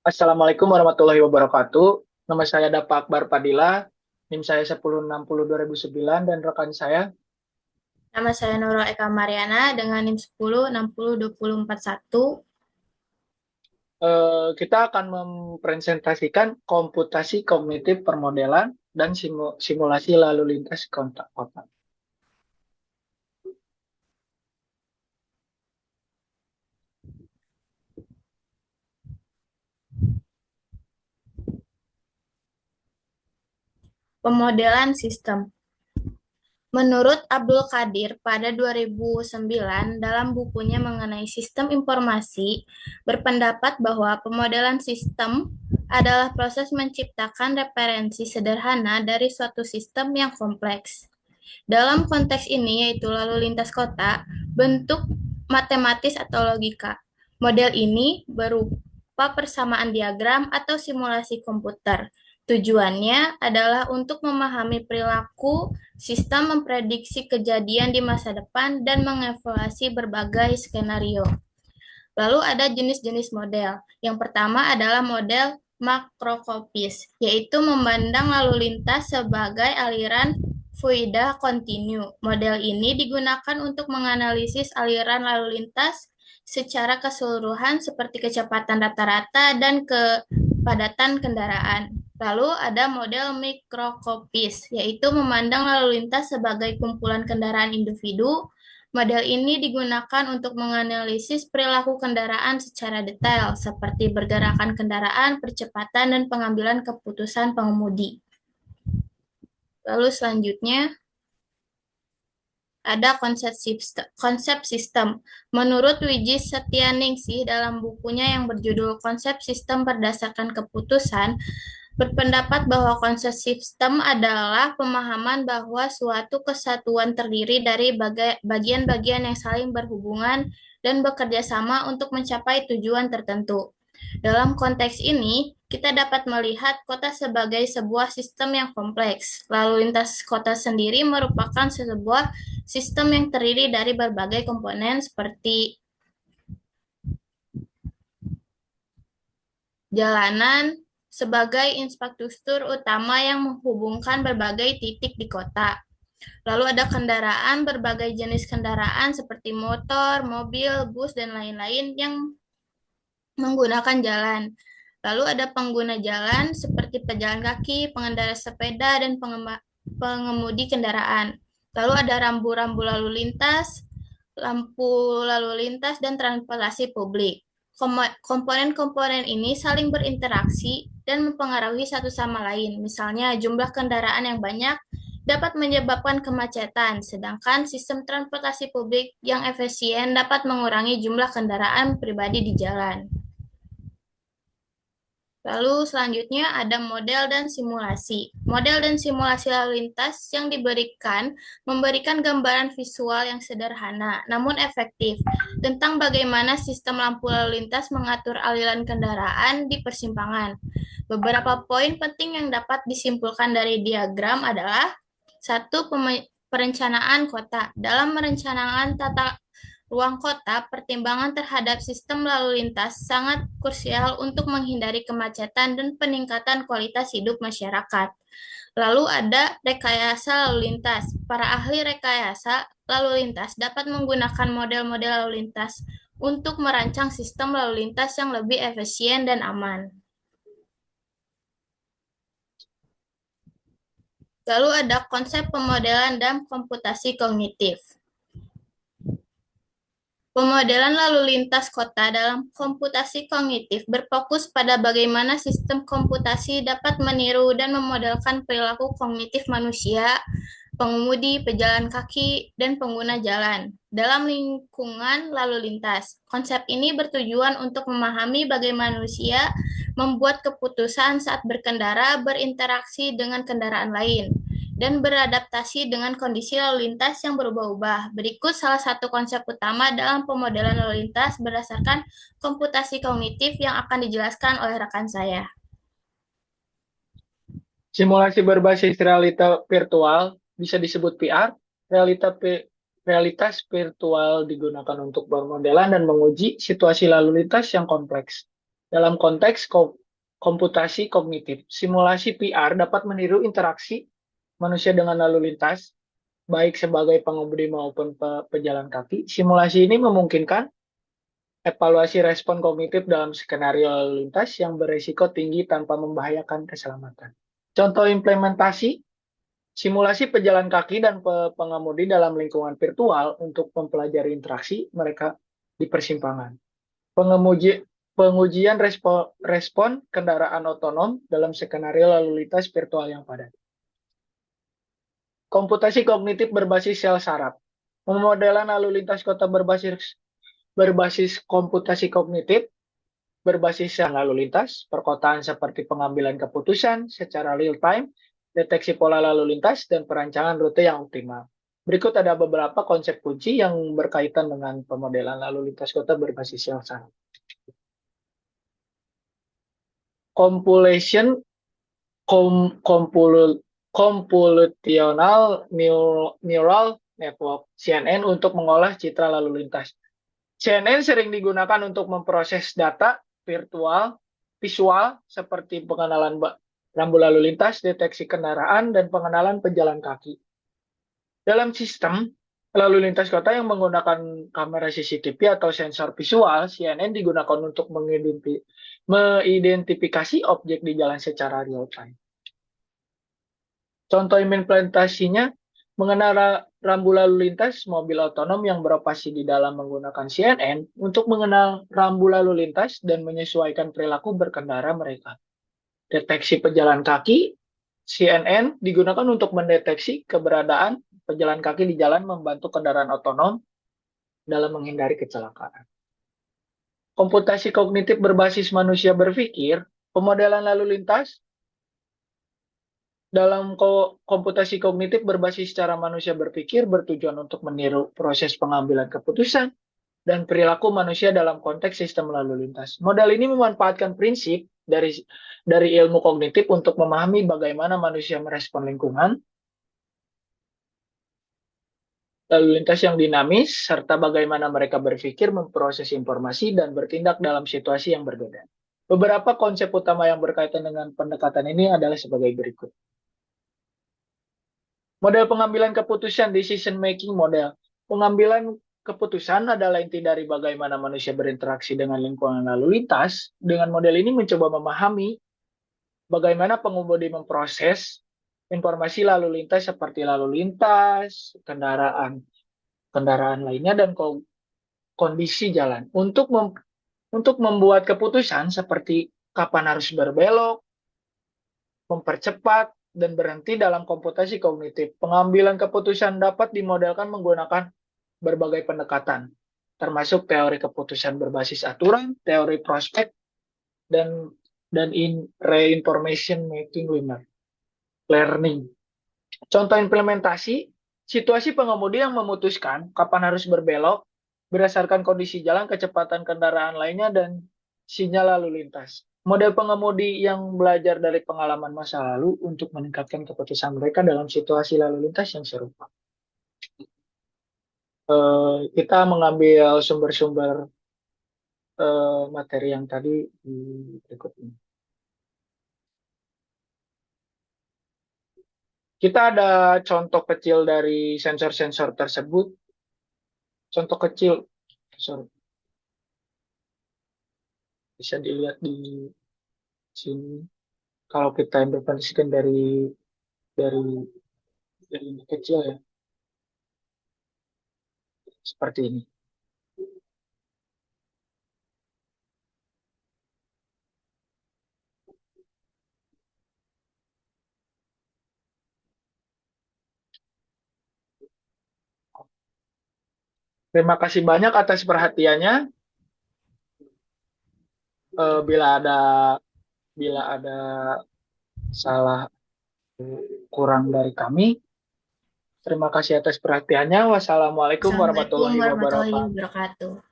Assalamualaikum warahmatullahi wabarakatuh. Nama saya Dapa Akbar Padilla, NIM saya 1060-2009 dan rekan saya Nama saya Nurul Eka Mariana dengan NIM 10602041. kita akan mempresentasikan komputasi kognitif permodelan dan simulasi lalu lintas kontak kota. Pemodelan sistem. Menurut Abdul Qadir pada 2009 dalam bukunya mengenai sistem informasi, berpendapat bahwa pemodelan sistem adalah proses menciptakan referensi sederhana dari suatu sistem yang kompleks. Dalam konteks ini yaitu lalu lintas kota, bentuk matematis atau logika. Model ini berupa persamaan diagram atau simulasi komputer. Tujuannya adalah untuk memahami perilaku, sistem memprediksi kejadian di masa depan, dan mengevaluasi berbagai skenario. Lalu ada jenis-jenis model. Yang pertama adalah model makrokopis, yaitu memandang lalu lintas sebagai aliran fluida kontinu. Model ini digunakan untuk menganalisis aliran lalu lintas secara keseluruhan seperti kecepatan rata-rata dan kepadatan kendaraan. Lalu ada model mikrokopis, yaitu memandang lalu lintas sebagai kumpulan kendaraan individu. Model ini digunakan untuk menganalisis perilaku kendaraan secara detail, seperti pergerakan kendaraan, percepatan, dan pengambilan keputusan pengemudi. Lalu selanjutnya ada konsep sistem. Menurut Wiji Setianingsih dalam bukunya yang berjudul Konsep Sistem Berdasarkan Keputusan, berpendapat bahwa konsep sistem adalah pemahaman bahwa suatu kesatuan terdiri dari bagian-bagian yang saling berhubungan dan bekerja sama untuk mencapai tujuan tertentu. Dalam konteks ini, kita dapat melihat kota sebagai sebuah sistem yang kompleks. Lalu lintas kota sendiri merupakan sebuah sistem yang terdiri dari berbagai komponen seperti jalanan sebagai infrastruktur utama yang menghubungkan berbagai titik di kota. Lalu ada kendaraan, berbagai jenis kendaraan seperti motor, mobil, bus, dan lain-lain yang menggunakan jalan. Lalu ada pengguna jalan seperti pejalan kaki, pengendara sepeda, dan pengemudi kendaraan. Lalu ada rambu-rambu lalu lintas, lampu lalu lintas, dan transportasi publik. Komponen-komponen ini saling berinteraksi dan mempengaruhi satu sama lain. Misalnya, jumlah kendaraan yang banyak dapat menyebabkan kemacetan, sedangkan sistem transportasi publik yang efisien dapat mengurangi jumlah kendaraan pribadi di jalan. Lalu selanjutnya ada model dan simulasi. Model dan simulasi lalu lintas yang memberikan gambaran visual yang sederhana namun efektif tentang bagaimana sistem lampu lalu lintas mengatur aliran kendaraan di persimpangan. Beberapa poin penting yang dapat disimpulkan dari diagram adalah satu, perencanaan kota. Dalam merencanakan tata ruang kota, pertimbangan terhadap sistem lalu lintas sangat krusial untuk menghindari kemacetan dan peningkatan kualitas hidup masyarakat. Lalu ada rekayasa lalu lintas. Para ahli rekayasa lalu lintas dapat menggunakan model-model lalu lintas untuk merancang sistem lalu lintas yang lebih efisien dan aman. Lalu ada konsep pemodelan dan komputasi kognitif. Pemodelan lalu lintas kota dalam komputasi kognitif berfokus pada bagaimana sistem komputasi dapat meniru dan memodelkan perilaku kognitif manusia, pengemudi, pejalan kaki, dan pengguna jalan dalam lingkungan lalu lintas. Konsep ini bertujuan untuk memahami bagaimana manusia membuat keputusan saat berkendara, berinteraksi dengan kendaraan lain, dan beradaptasi dengan kondisi lalu lintas yang berubah-ubah. Berikut salah satu konsep utama dalam pemodelan lalu lintas berdasarkan komputasi kognitif yang akan dijelaskan oleh rekan saya. Simulasi berbasis realita virtual bisa disebut VR, realita Realitas virtual digunakan untuk pemodelan dan menguji situasi lalu lintas yang kompleks. Dalam konteks komputasi kognitif, simulasi VR dapat meniru interaksi manusia dengan lalu lintas, baik sebagai pengemudi maupun pejalan kaki. Simulasi ini memungkinkan evaluasi respon kognitif dalam skenario lalu lintas yang berisiko tinggi tanpa membahayakan keselamatan. Contoh implementasi, simulasi pejalan kaki dan pengemudi dalam lingkungan virtual untuk mempelajari interaksi mereka di persimpangan. Pengujian respon kendaraan otonom dalam skenario lalu lintas virtual yang padat. Komputasi kognitif berbasis sel saraf. Pemodelan lalu lintas kota berbasis komputasi kognitif berbasis sel lalu lintas, perkotaan seperti pengambilan keputusan secara real time, deteksi pola lalu lintas, dan perancangan rute yang optimal. Berikut ada beberapa konsep kunci yang berkaitan dengan pemodelan lalu lintas kota berbasis sel saraf. Compilation Computational Neural Network (CNN) untuk mengolah citra lalu lintas. CNN sering digunakan untuk memproses data visual seperti pengenalan rambu lalu lintas, deteksi kendaraan, dan pengenalan pejalan kaki. Dalam sistem lalu lintas kota yang menggunakan kamera CCTV atau sensor visual, CNN digunakan untuk mengidentifikasi objek di jalan secara real time. Contoh implementasinya, mengenal rambu lalu lintas mobil otonom yang beroperasi di dalam menggunakan CNN untuk mengenal rambu lalu lintas dan menyesuaikan perilaku berkendara mereka. Deteksi pejalan kaki, CNN digunakan untuk mendeteksi keberadaan pejalan kaki di jalan membantu kendaraan otonom dalam menghindari kecelakaan. Komputasi kognitif berbasis manusia berpikir, pemodelan lalu lintas dalam komputasi kognitif berbasis cara manusia berpikir bertujuan untuk meniru proses pengambilan keputusan dan perilaku manusia dalam konteks sistem lalu lintas. Model ini memanfaatkan prinsip dari ilmu kognitif untuk memahami bagaimana manusia merespon lingkungan, lalu lintas yang dinamis, serta bagaimana mereka berpikir, memproses informasi, dan bertindak dalam situasi yang berbeda. Beberapa konsep utama yang berkaitan dengan pendekatan ini adalah sebagai berikut. Model pengambilan keputusan, decision making model. Pengambilan keputusan adalah inti dari bagaimana manusia berinteraksi dengan lingkungan lalu lintas. Dengan model ini mencoba memahami bagaimana pengemudi memproses informasi lalu lintas seperti lalu lintas, kendaraan lainnya, dan kondisi jalan. Untuk membuat keputusan seperti kapan harus berbelok, mempercepat, dan berhenti dalam komputasi kognitif. Pengambilan keputusan dapat dimodelkan menggunakan berbagai pendekatan, termasuk teori keputusan berbasis aturan, teori prospek, dan reinformation making learning. Contoh implementasi, situasi pengemudi yang memutuskan kapan harus berbelok berdasarkan kondisi jalan, kecepatan kendaraan lainnya, dan sinyal lalu lintas. Model pengemudi yang belajar dari pengalaman masa lalu untuk meningkatkan keputusan mereka dalam situasi lalu lintas yang serupa. Kita mengambil sumber-sumber materi yang tadi di berikut ini. Kita ada contoh kecil dari sensor-sensor tersebut. Contoh kecil, sorry. Bisa dilihat di sini. Kalau kita implementasikan dari kecil ya, seperti ini. Terima kasih banyak atas perhatiannya. Bila ada salah kurang dari kami, terima kasih atas perhatiannya. Wassalamualaikum Assalamualaikum warahmatullahi warahmatullahi wabarakatuh. wabarakatuh.